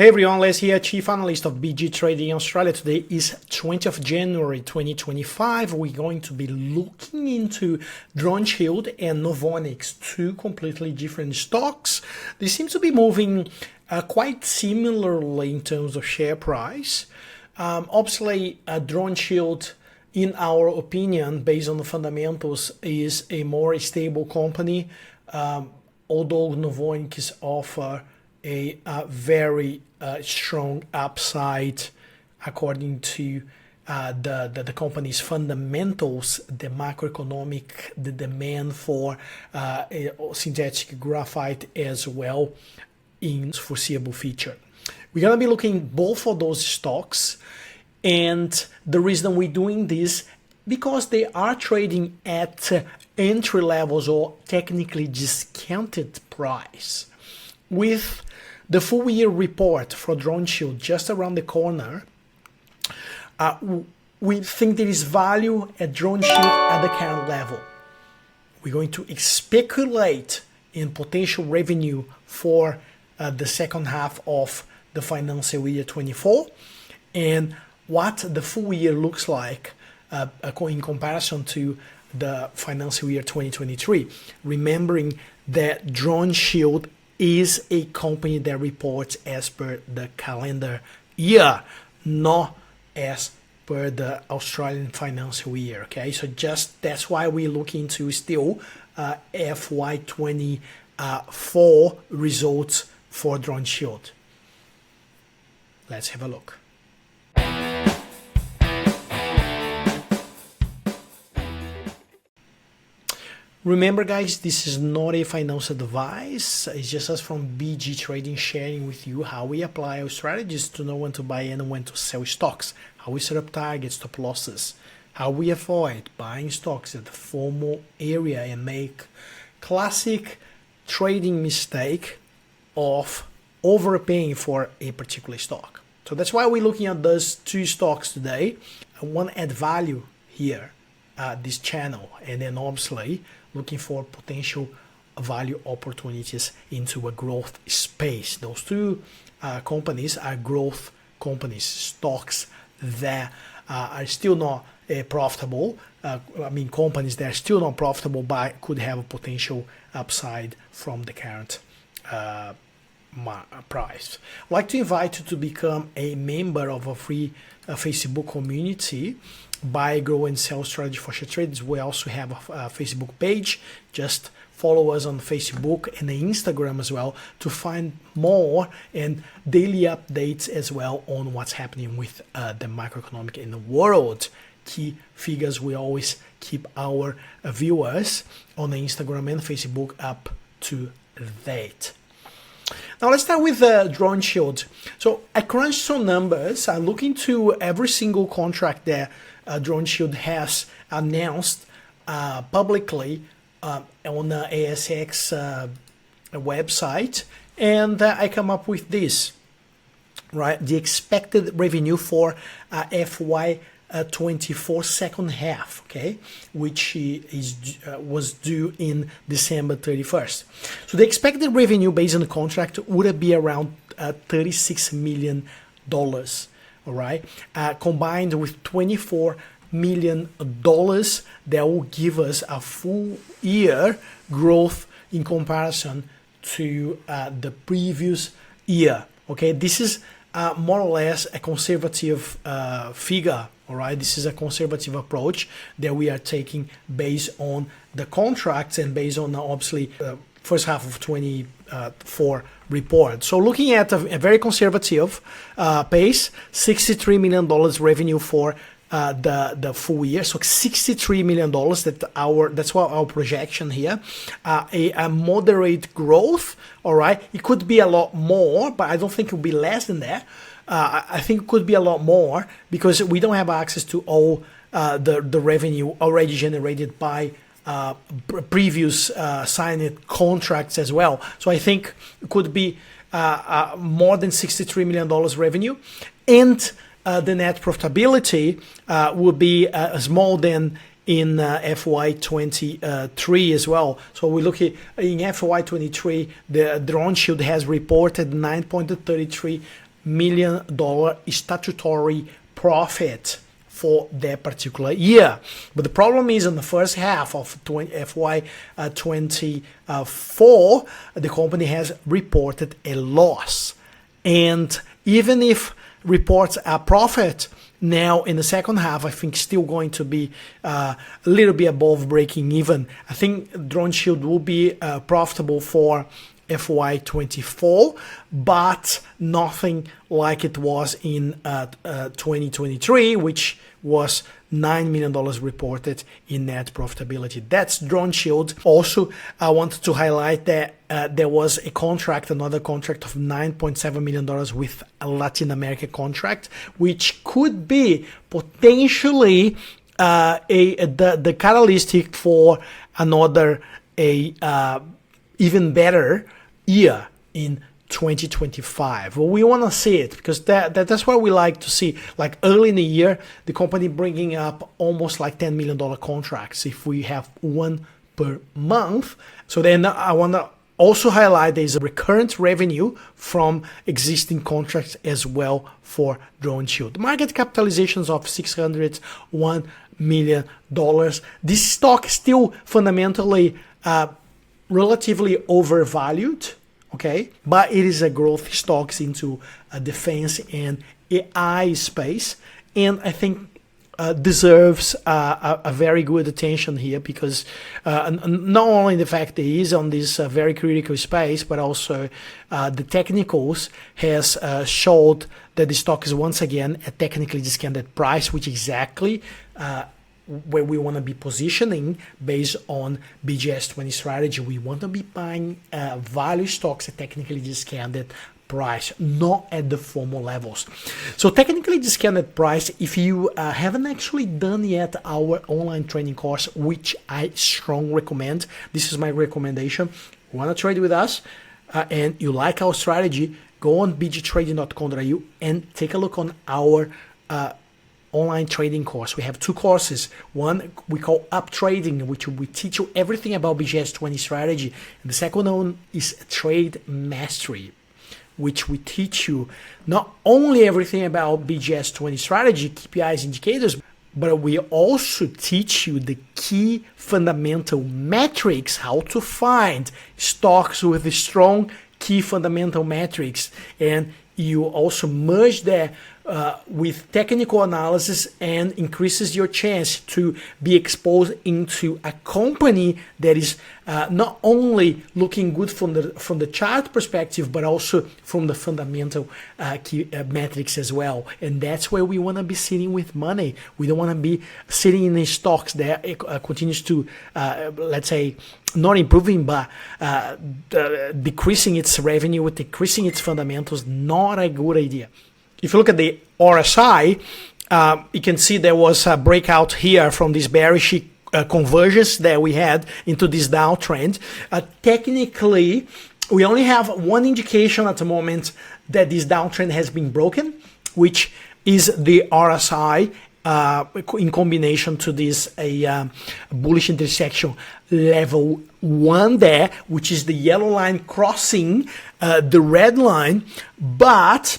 Hey everyone, Les here, Chief Analyst of BG Trading Australia. Today is 20th of January 2025. We're going to be looking into DroneShield and Novonix, two completely different stocks. They seem to be moving quite similarly in terms of share price. Obviously, DroneShield, in our opinion, based on the fundamentals, is a more stable company, although Novonix offer a very strong upside according to the company's fundamentals, the macroeconomic, the demand for synthetic graphite as well in foreseeable future. We're going to be looking both of those stocks, and the reason we're doing this because they are trading at entry levels or technically discounted price. With the full year report for DroneShield just around the corner, we think there is value at DroneShield at the current level. We're going to speculate in potential revenue for the second half of the financial year 24 and what the full year looks like in comparison to the financial year 2023. Remembering that DroneShield is a company that reports as per the calendar year, not as per the Australian financial year. Okay, so just that's why we're looking to still FY24 results for DroneShield. Let's have a look. Remember guys, this is not a financial advice. It's just us from BG Trading sharing with you how we apply our strategies to know when to buy and when to sell stocks, how we set up targets, stop losses, how we avoid buying stocks at the formal area and make classic trading mistake of overpaying for a particular stock. So that's why we're looking at those two stocks today. I want to add value here at this channel, and then obviously looking for potential value opportunities into a growth space. Those two companies are growth companies, stocks that are still not profitable. Companies that are still not profitable but could have a potential upside from the current price. I'd like to invite you to become a member of a free Facebook community. Buy, grow, and sell strategy for share traders. We also have a Facebook page. Just follow us on Facebook and the Instagram as well to find more and daily updates as well on what's happening with the macroeconomic in the world. Key figures. We always keep our viewers on the Instagram and Facebook up to date. Now let's start with DroneShield. So I crunched some numbers. I look into every single contract that DroneShield has announced publicly on the ASX website, and I come up with this, right? The expected revenue for FY24 second half, okay, which was due in December 31st. So the expected revenue based on the contract would be around $36 million. All right, combined with $24 million that will give us a full year growth in comparison to the previous year. Okay, this is more or less a conservative figure. All right, this is a conservative approach that we are taking based on the contracts and based on obviously first half of 24 report. So looking at a very conservative pace, $63 million revenue for the full year. So $63 million, that's what our projection here. A moderate growth, all right? It could be a lot more, but I don't think it will be less than that. I think it could be a lot more because we don't have access to all the revenue already generated by previous signed contracts as well. So I think it could be more than $63 million revenue, and the net profitability will be small than in FY23 as well. So we look at in FY23, the DroneShield has reported $9.33 million statutory profit for that particular year. But the problem is in the first half of FY24, the company has reported a loss. And even if reports a profit, now in the second half, I think still going to be a little bit above breaking even. I think DroneShield will be profitable for FY24, but nothing like it was in 2023, which was $9 million reported in net profitability. That's DroneShield. Also, I wanted to highlight that there was another contract of $9.7 million with a Latin America contract, which could be potentially the catalytic for another even better year in 2025. Well, we want to see it because that's what we like to see. Like early in the year, the company bringing up almost like $10 million contracts if we have one per month. So then I want to also highlight there's a recurrent revenue from existing contracts as well for DroneShield. Market capitalizations of $601 million. This stock is still fundamentally relatively overvalued, okay, but it is a growth stock into defense and AI space, and I think deserves a very good attention here because not only the fact that it is on this very critical space, but also the technicals has showed that the stock is once again a technically discounted price, which exactly where we want to be positioning based on BGS20 strategy. We want to be buying value stocks at technically discounted price, not at the formal levels. So technically discounted price, if you haven't actually done yet our online training course, which I strongly recommend, this is my recommendation. You want to trade with us and you like our strategy, go on bgtrading.com.au and take a look on our online trading course. We have two courses. One we call Up Trading, which we teach you everything about BGS20 strategy. And the second one is Trade Mastery, which we teach you not only everything about BGS20 strategy, KPIs, indicators, but we also teach you the key fundamental metrics, how to find stocks with strong key fundamental metrics. And you also merge that with technical analysis and increases your chance to be exposed into a company that is not only looking good from the chart perspective, but also from the fundamental key metrics as well. And that's where we want to be sitting with money. We don't want to be sitting in the stocks that continues to, let's say, not improving, but decreasing its revenue, decreasing its fundamentals. Not a good idea. If you look at the RSI, you can see there was a breakout here from this bearish convergence that we had into this downtrend. Technically, we only have one indication at the moment that this downtrend has been broken, which is the RSI in combination to this bullish intersection level 1 there, which is the yellow line crossing the red line. But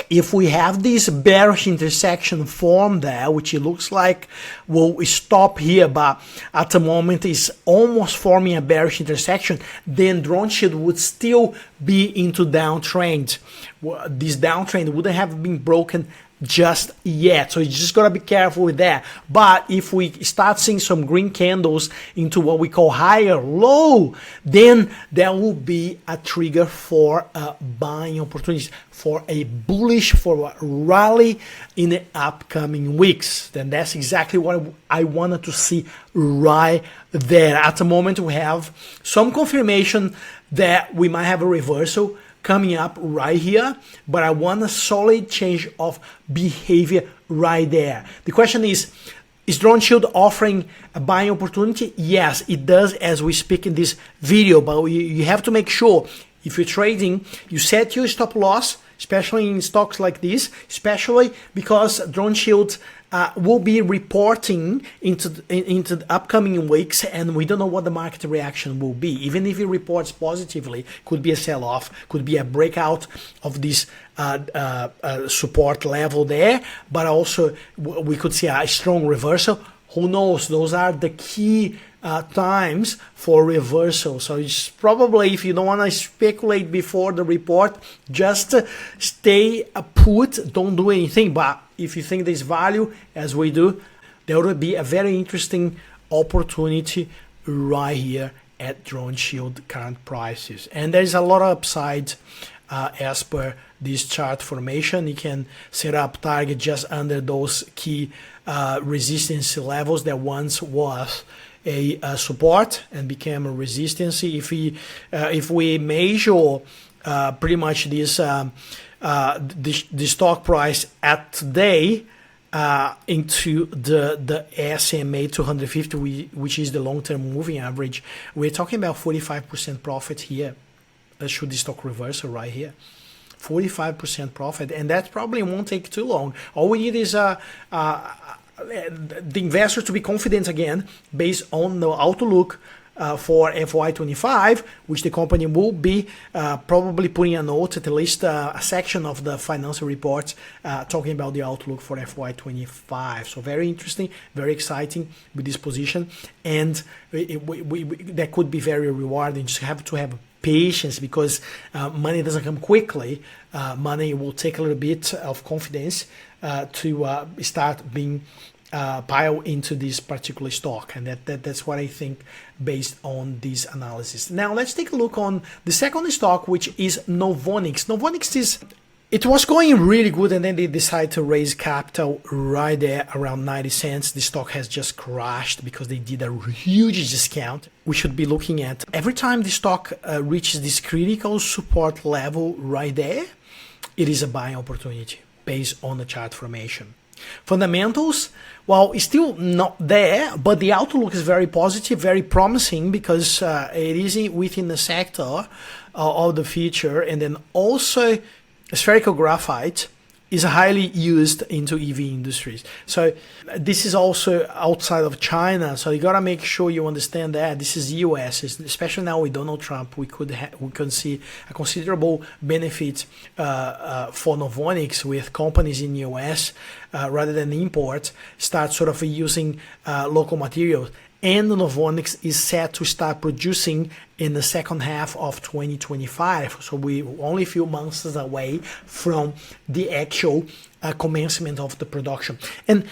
if we have this bearish intersection form there, which it looks like will stop here, but at the moment is almost forming a bearish intersection, then DroneShield would still be into downtrend. This downtrend wouldn't have been broken just yet, so you just gotta be careful with that. But if we start seeing some green candles into what we call higher low, then there will be a trigger for buying opportunities, for a bullish, for a rally in the upcoming weeks. Then that's exactly what I wanted to see right there. At the moment, we have some confirmation that we might have a reversal coming up right here, but I want a solid change of behavior right there. The question is DroneShield offering a buying opportunity? Yes, it does as we speak in this video, but you have to make sure if you're trading, you set your stop loss, especially in stocks like this, especially because DroneShield will be reporting into the upcoming weeks, and we don't know what the market reaction will be. Even if it reports positively, could be a sell-off, could be a breakout of this support level there, but also we could see a strong reversal. Who knows? Those are the key times for reversal. So it's probably, if you don't want to speculate before the report, just stay put, don't do anything. But if you think there's value, as we do, there will be a very interesting opportunity right here at DroneShield current prices. And there's a lot of upside as per this chart formation. You can set up target just under those key resistance levels that once was a support and became a resistance. If we measure pretty much this the stock price at today into the SMA 250, which is the long-term moving average, we're talking about 45% profit here. Should the stock reversal right here, 45% profit, and that probably won't take too long. All we need is the investor to be confident again based on the outlook for FY25, which the company will be probably putting a note, at least a section of the financial reports talking about the outlook for FY25. So very interesting, very exciting with this position, and that could be very rewarding. Just have to have patience, because money doesn't come quickly. Money will take a little bit of confidence to start being piled into this particular stock, and that's what I think based on this analysis. Now let's take a look on the second stock, which is Novonix. Novonix it was going really good, and then they decided to raise capital right there around 90 cents. The stock has just crashed because they did a huge discount. We should be looking at every time the stock reaches this critical support level right there, it is a buying opportunity based on the chart formation. Fundamentals, well, it's still not there, but the outlook is very positive, very promising, because it is within the sector of the future, and then also spherical graphite is highly used into EV industries. So this is also outside of China. So you gotta make sure you understand that this is US, especially now with Donald Trump. We can see a considerable benefit for Novonix with companies in US rather than import start sort of using local materials. And Novonix is set to start producing in the second half of 2025. So we're only a few months away from the actual commencement of the production. And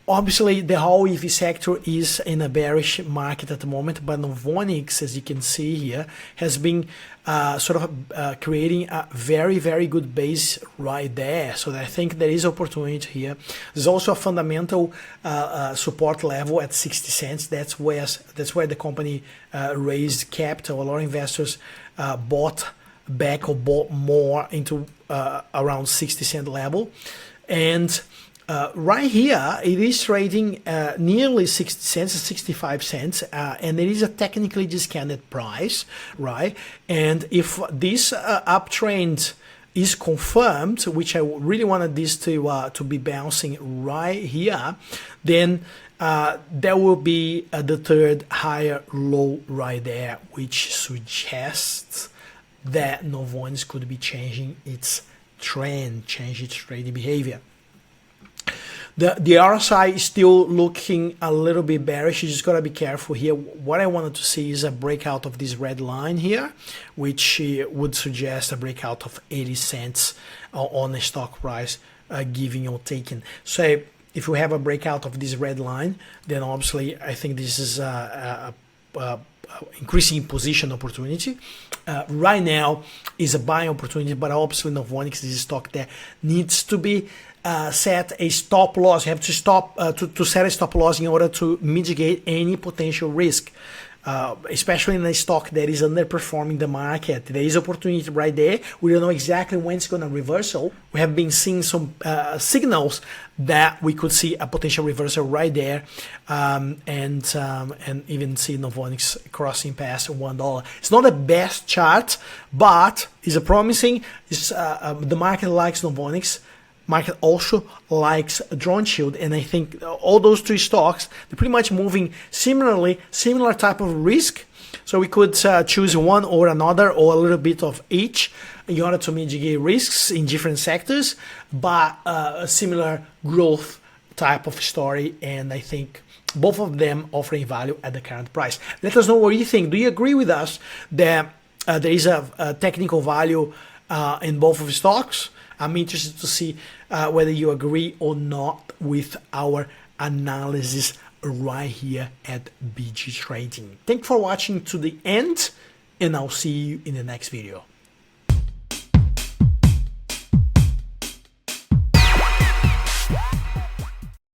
obviously, the whole EV sector is in a bearish market at the moment, but Novonix, as you can see here, has been creating a very, very good base right there. So I think there is opportunity here. There's also a fundamental support level at 60 cents. That's where the company raised capital. A lot of investors bought back or bought more into around 60 cent level. And right here, it is trading nearly 60 cents, 65 cents, and it is a technically discounted price, right? And if this uptrend is confirmed, which I really wanted this to be bouncing right here, then there will be the third higher low right there, which suggests that Novonix could be changing its trend, change its trading behavior. The RSI is still looking a little bit bearish. You just got to be careful here. What I wanted to see is a breakout of this red line here, which would suggest a breakout of 80 cents on the stock price, giving or taking. So if we have a breakout of this red line, then obviously I think this is increasing position opportunity. Right now is a buying opportunity, but obviously Novonix is a stock that needs to be set a stop loss. You have to stop to set a stop loss in order to mitigate any potential risk, especially in a stock that is underperforming the market. There is opportunity right there. We don't know exactly when it's going to reversal. We have been seeing some signals that we could see a potential reversal right there, and even see Novonix crossing past $1. It's not the best chart, but it's a promising. The market likes Novonix. market also likes DroneShield, and I think all those three stocks, they're pretty much moving similarly, similar type of risk. So we could choose one or another, or a little bit of each, in order to mitigate risks in different sectors, but a similar growth type of story. And I think both of them offering value at the current price. Let us know what you think. Do you agree with us that there is a technical value in both of the stocks? I'm interested to see whether you agree or not with our analysis right here at BG Trading. Thanks for watching to the end, and I'll see you in the next video.